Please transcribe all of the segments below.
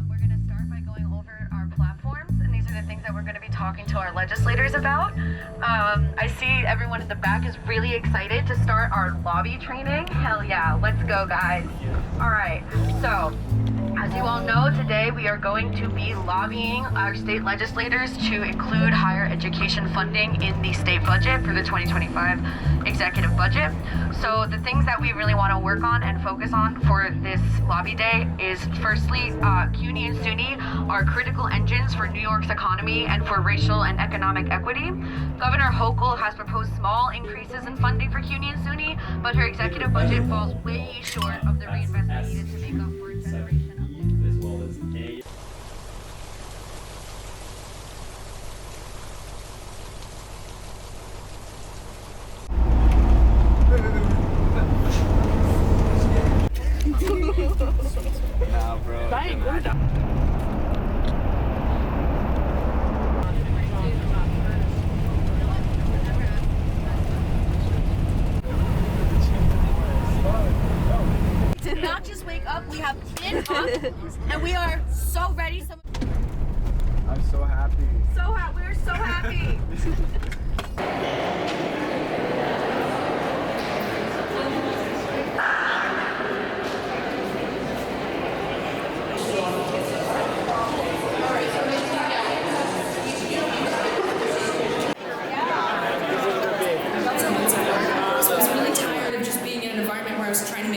We're going to start by going over our platforms, and these are the things that we're going to be talking to our legislators about. I see everyone in the back is really excited to start our lobby training. Hell yeah, let's go, guys. All right, so as you all know, today we are going to be lobbying our state legislators to include higher education funding in the state budget for the 2025 executive budget. So the things that we really want to work on and focus on for this lobby day is firstly, CUNY and SUNY are critical engines for New York's economy and for racial and economic equity. Governor Hochul has proposed small increases in funding for CUNY and SUNY, but her executive budget falls way short of the reinvestment needed to make up for a generation of Nah, bro. Did not just wake up, we have been up and we are so ready. I'm so happy. We're so happy.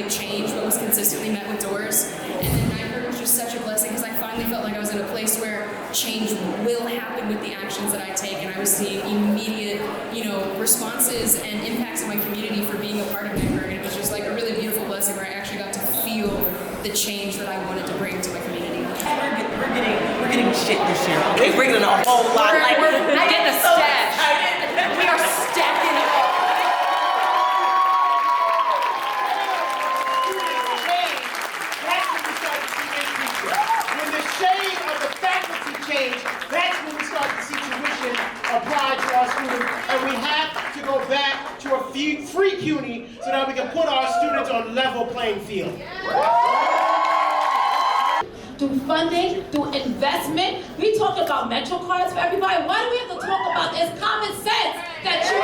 Change, but was consistently met with doors. And then NYPIRG was just such a blessing because I finally felt like I was in a place where change will happen with the actions that I take, and I was seeing immediate, responses and impacts in my community for being a part of NYPIRG. And it was just like a really beautiful blessing where I actually got to feel the change that I wanted to bring to my community. We're getting shit this year. Okay, we're getting a whole lot. I get the stash. We are stacking it up. That's when we start to see tuition applied to our students, and we have to go back to a free CUNY so that we can put our students on level playing field. Through funding, through investment, we talk about Metro cards for everybody. Why do we have to talk about this? Common sense that you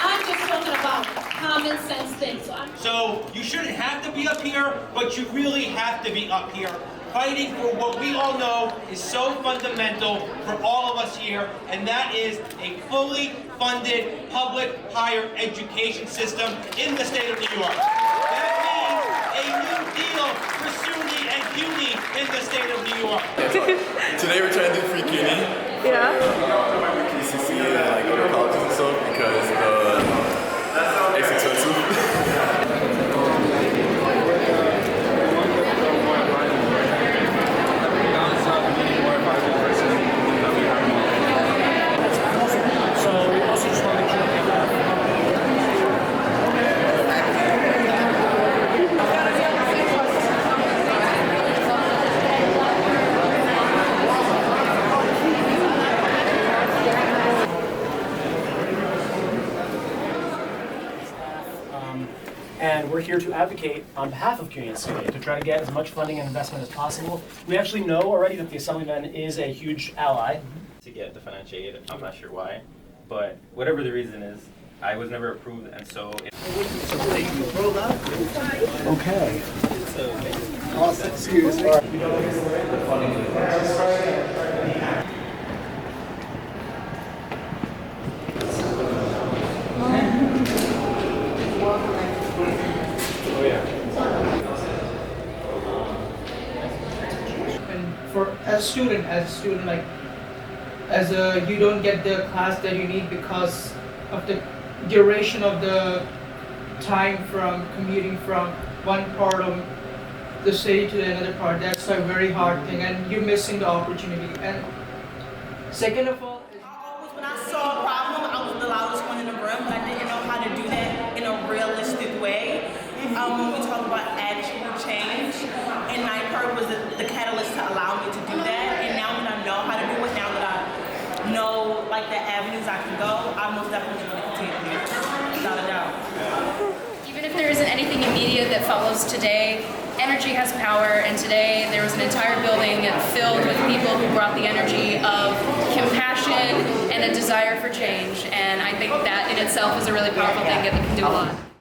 I'm just talking about common sense things. So you shouldn't have to be up here, but you really have to be up here, fighting for what we all know is so fundamental for all of us here, and that is a fully funded public higher education system in the state of New York. That means a new deal for SUNY and CUNY in the state of New York. Today we're trying to do free CUNY. Yeah. PCC and like other colleges and stuff because it's expensive. And we're here to advocate on behalf of CUNY and SUNY to try to get as much funding and investment as possible. We actually know already that the Assemblyman is a huge ally. To get the financial aid, I'm not sure why, but whatever the reason is, I was never approved, and so... Okay. Awesome. Excuse me. For as a student, like you don't get the class that you need because of the duration of the time from commuting from one part of the city to another part. That's a very hard thing, and you're missing the opportunity. And second of all, when I saw a problem, I was the loudest one in the room, but I didn't know how to do that in a realistic way. When we talk about actual change, and NYPIRG was the catalyst to allow me to do that. And now that I know how to do it, now that I know like the avenues I can go, I'm most definitely going to continue to do it, without a doubt. immediate that follows today. Energy has power, and today there was an entire building filled with people who brought the energy of compassion and a desire for change, and I think that in itself is a really powerful thing that we can do a lot.